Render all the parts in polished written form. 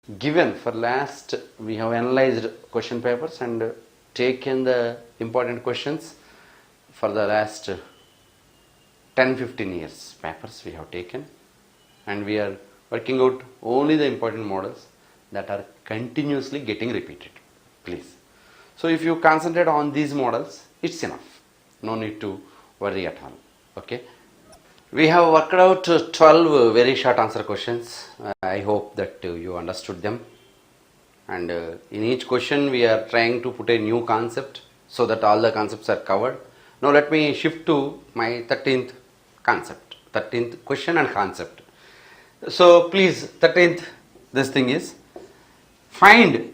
Given for last, we have analyzed question papers and taken the important questions for the last 10-15 years papers we have taken, and we are working out only the important models that are continuously getting repeated, please. So if you concentrate on these models, it's enough, no need to worry at all. Okay, we have worked out 12 very short answer questions. I hope that you understood them, and in each question we are trying to put a new concept so that all the concepts are covered. Now let me shift to my 13th concept, 13th question and concept. So please, 13th, this thing is, find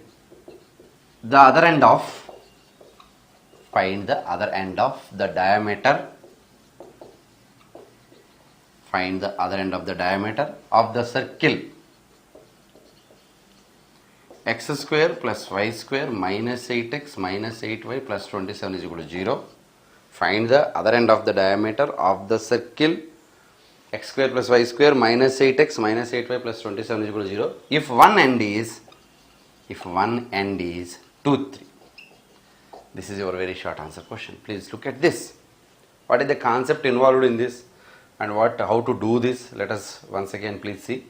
the other end of the diameter, find the other end of the diameter of the circle x square plus y square minus 8x minus 8y plus 27 is equal to 0. Find the other end of the diameter of the circle x square plus y square minus 8x minus 8y plus 27 is equal to 0 if one end is 2, 3. This is your very short answer question. Please look at this. What is the concept involved in this and how to do this? Let us once again please see.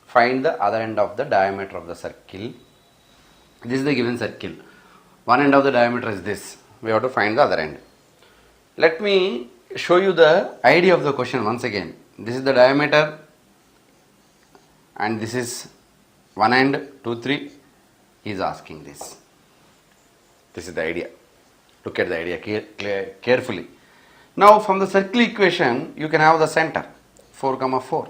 Find the other end of the diameter of the circle. This is the given circle. One end of the diameter is this. We have to find the other end. Let me show you the idea of the question once again. This is the diameter and this is one end, 2, 3. He is asking this. This is the idea. Look at the idea carefully. Now from the circle equation you can have the center 4, 4.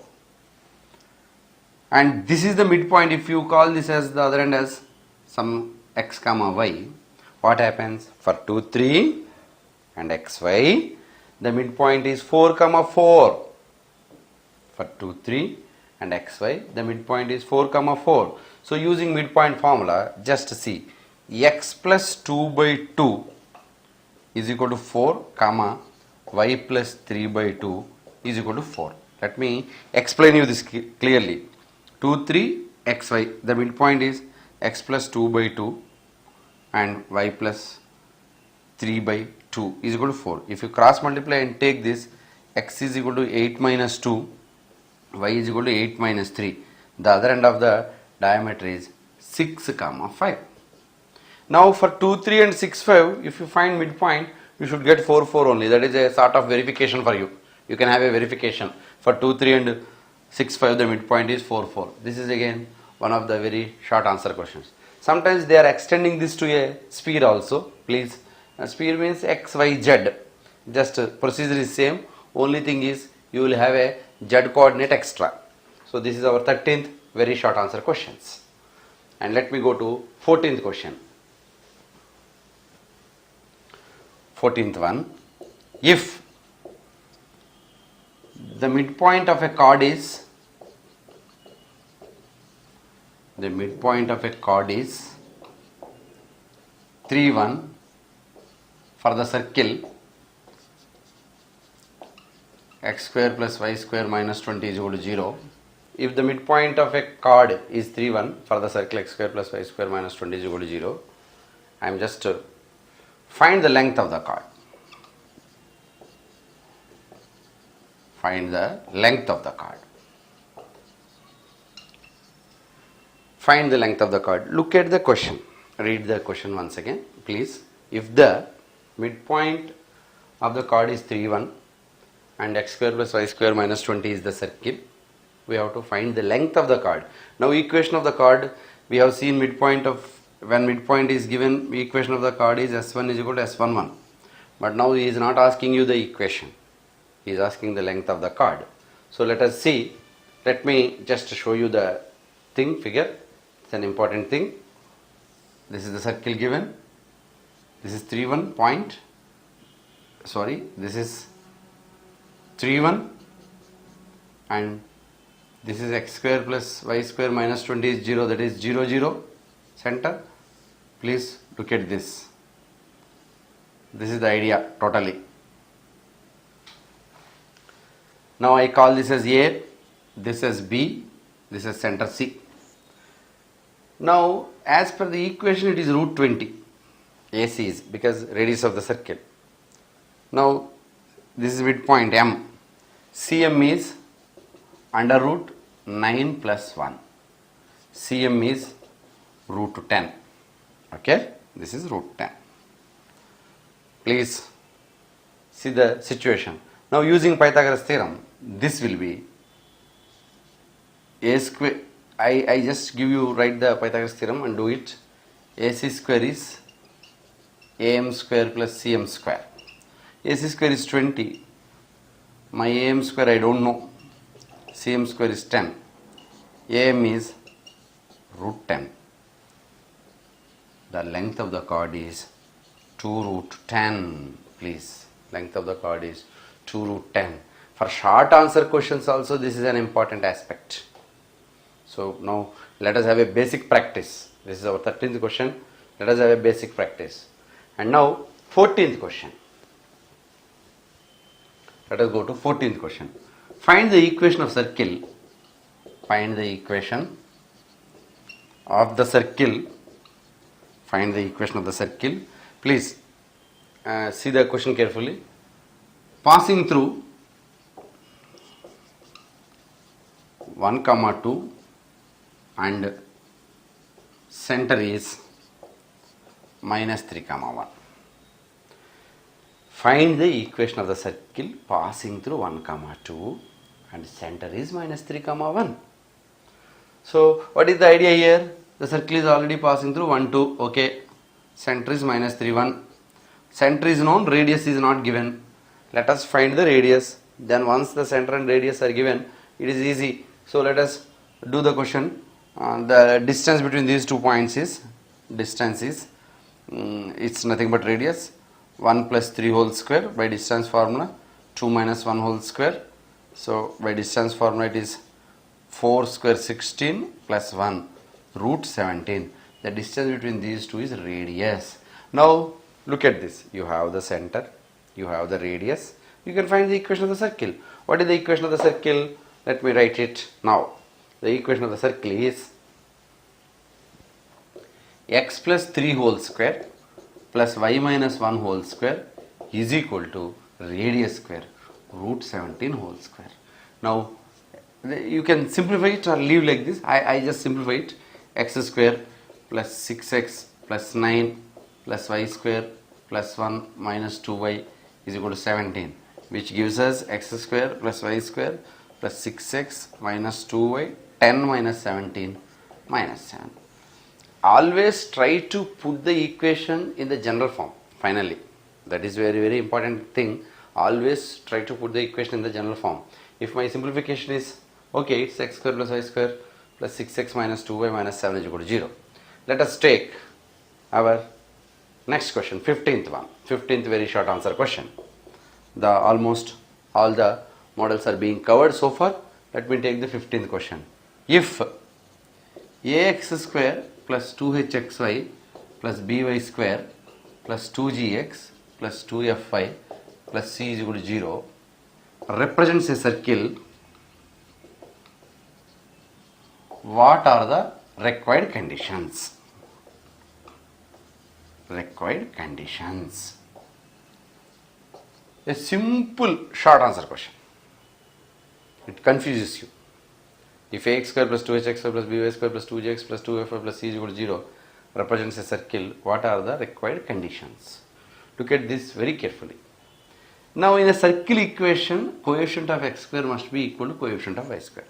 And this is the midpoint. If you call this as the other end as some x, y, what happens? For 2, 3 and xy, the midpoint is 4, 4. For 2, 3 and xy, the midpoint is 4, 4. So using midpoint formula, just see x plus 2 by 2 is equal to 4, y plus 3 by 2 is equal to 4. Let me explain you this clearly. 2, 3, xy, the midpoint is x plus 2 by 2 and y plus 3 by 2 is equal to 4. If you cross multiply and take this, x is equal to 8 minus 2, y is equal to 8 minus 3. The other end of the diameter is 6, 5. Now for 2, 3 and 6, 5, if you find midpoint, you should get 4, 4 only. That is a sort of verification for you. You can have a verification. For 2, 3 and 6, 5, the midpoint is 4, 4. This is again one of the very short answer questions. Sometimes they are extending this to a sphere also. Please, a sphere means x, y, z. Just procedure is same. Only thing is you will have a z coordinate extra. So this is our 13th very short answer questions. And let me go to 14th question. 14th one. If the midpoint of a chord is 3, 1 for the circle x square plus y square minus 20 is equal to 0. If the midpoint of a chord is 3, 1 for the circle x square plus y square minus 20 is equal to 0, I am just find the length of the chord. Find the length of the chord. Find the length of the chord. Look at the question. Read the question once again, please. If the midpoint of the chord is 3, 1 and x square plus y square minus 20 is the circle, we have to find the length of the chord. Now equation of the chord, we have seen midpoint of, when midpoint is given, equation of the chord is S1 is equal to S11. But now he is not asking you the equation. He is asking the length of the chord. So let us see. Let me just show you the thing, figure. It's an important thing. This is the circle given. This is 3, 1 point. Sorry, this is 3, 1 and this is x square plus y square minus 20 is 0, that is 0, 0 center. Please look at this. This is the idea totally. Now I call this as A, this as B, this is center C. Now, as per the equation, it is root 20. AC is because radius of the circle. Now, this is midpoint M. CM is under root 9 plus 1. CM is root 10. Okay, this is root 10. Please see the situation. Now, using Pythagoras theorem, this will be a square. I just give you, write the Pythagoras theorem and do it. AC square is AM square plus CM square. AC square is 20. My AM square I don't know. CM square is 10. AM is root 10. The length of the chord is 2 root 10. Please, length of the chord is 2 root 10. For short answer questions also, this is an important aspect. So now let us have a basic practice. This is our 13th question. Let us have a basic practice. And now 14th question. Let us go to 14th question. Find the equation of circle. Find the equation of the circle. Find the equation of the circle. Please see the question carefully. Passing through 1, 2 and center is minus 3, 1. Find the equation of the circle passing through 1, 2 and center is minus 3, 1. So what is the idea here? The circle is already passing through 1, 2. Okay. Center is minus 3, 1. Center is known, radius is not given. Let us find the radius. Then once the center and radius are given, it is easy. So let us do the question. The distance between these 2 points is, it's nothing but radius. 1 plus 3 whole square by distance formula, 2 minus 1 whole square. So by distance formula it is 4 square 16 plus 1 root 17. The distance between these two is radius. Now look at this. You have the center, you have the radius. You can find the equation of the circle. What is the equation of the circle? Let me write it now. The equation of the circle is x plus 3 whole square plus y minus 1 whole square is equal to radius square root 17 whole square. Now you can simplify it or leave like this. I just simplify it. X square plus 6x plus 9 plus y square plus 1 minus 2y is equal to 17, which gives us x square plus y square plus 6x minus 2y, 10 minus 17 minus 7. Always try to put the equation in the general form finally. That is very important thing. Always try to put the equation in the general form. If my simplification is okay, it's x square plus y square plus 6x minus 2y minus 7 is equal to 0. Let us take our next question, 15th one. 15th very short answer question. The almost all the models are being covered so far. Let me take the 15th question. If ax square plus 2hxy plus by square plus 2gx plus 2fy plus c is equal to 0 represents a circle, what are the required conditions? Required conditions. A simple short answer question. It confuses you. If ax square plus 2hx square plus by square plus 2gx plus 2fy plus c is equal to 0 represents a circle, what are the required conditions? Look at this very carefully. Now in a circle equation, coefficient of x square must be equal to coefficient of y square.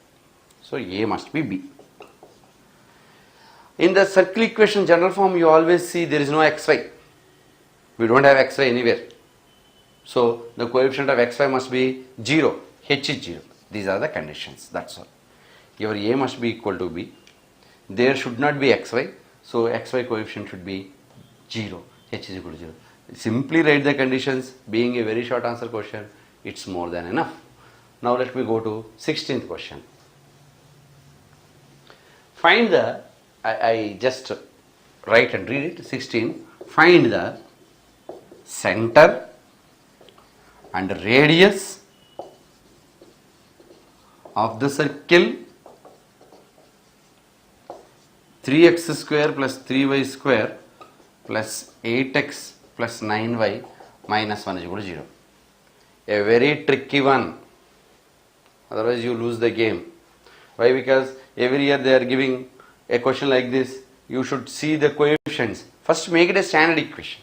So a must be b. In the circle equation general form, you always see there is no xy. We don't have xy anywhere. So the coefficient of xy must be 0. H is 0. These are the conditions. That's all. Your a must be equal to b. There should not be xy. So xy coefficient should be 0. H is equal to 0. Simply write the conditions. Being a very short answer question, it's more than enough. Now let me go to 16th question. Find the, I just write and read it. 16. Find the center and radius of the circle 3x square plus 3y square plus 8x plus 9y minus 1 is equal to 0. A very tricky one. Otherwise you lose the game. Why? Because every year they are giving a question like this. You should see the coefficients. First make it a standard equation.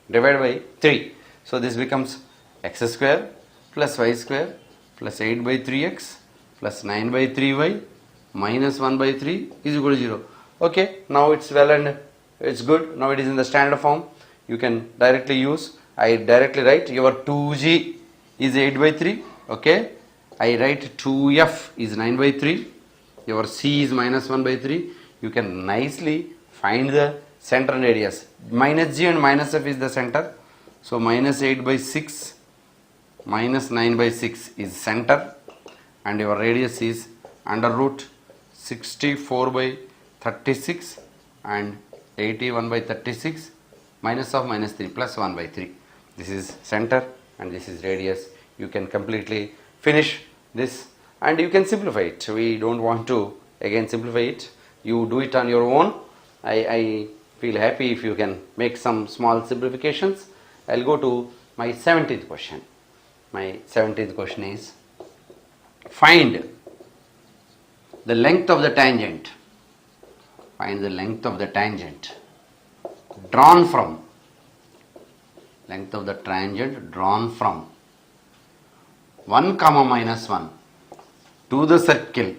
Divide by 3. So this becomes x square plus y square plus 8 by 3x plus 9 by 3y minus 1 by 3 is equal to 0. Okay, now it's well and it's good. Now it is in the standard form. You can directly use. I directly write your 2g is 8 by 3. Okay, I write 2f is 9 by 3. Your c is minus 1 by 3. You can nicely find the center and radius. Minus g and minus f is the center. So minus 8 by 6 minus 9 by 6 is center, and your radius is under root 64 by 36 and 81 by 36 minus of minus 3 plus 1 by 3. This is center and this is radius. You can completely finish this and you can simplify it. We don't want to again simplify it. You do it on your own. I feel happy if you can make some small simplifications. I'll go to my 17th question. My 17th question is, find the length of the tangent. Find the length of the tangent drawn from, length of the tangent drawn from 1 comma minus 1 to the circle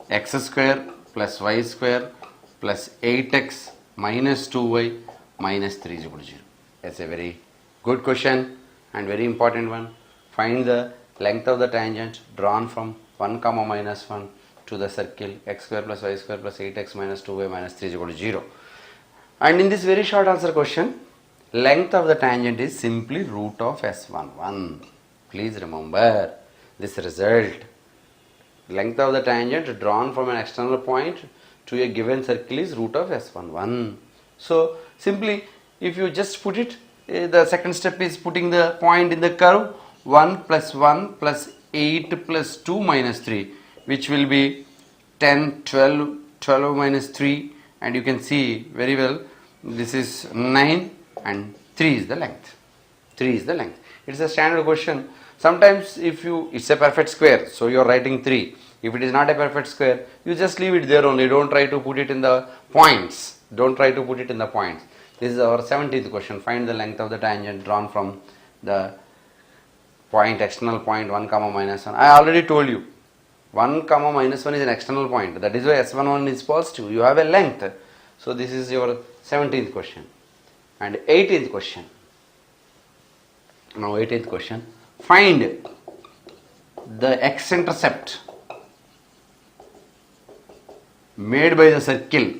x square plus y square plus 8x minus 2y minus 3 is equal to 0. That's a very good question and very important one. Find the length of the tangent drawn from 1 comma minus 1 to the circle x square plus y square plus 8x minus 2y minus 3 is equal to 0. And in this very short answer question, length of the tangent is simply root of S11. Please remember this result. Length of the tangent drawn from an external point to a given circle is root of S11. So simply if you just put it, the second step is putting the point in the curve 1 plus 1 plus 8 plus 2 minus 3, which will be 10, 12, 12 minus 3, and you can see very well this is 9 and 3 is the length. 3 is the length. It's a standard question. Sometimes if it's a perfect square, so you are writing 3. If it is not a perfect square, you just leave it there only. Don't try to put it in the points. Don't try to put it in the points. This is our 17th question. Find the length of the tangent drawn from the point, external point 1 comma minus 1. I already told you 1 comma minus 1 is an external point. That is why S11 is positive. You have a length. So this is your 17th question. And 18th question. Now 18th question. Find the x-intercept made by the circle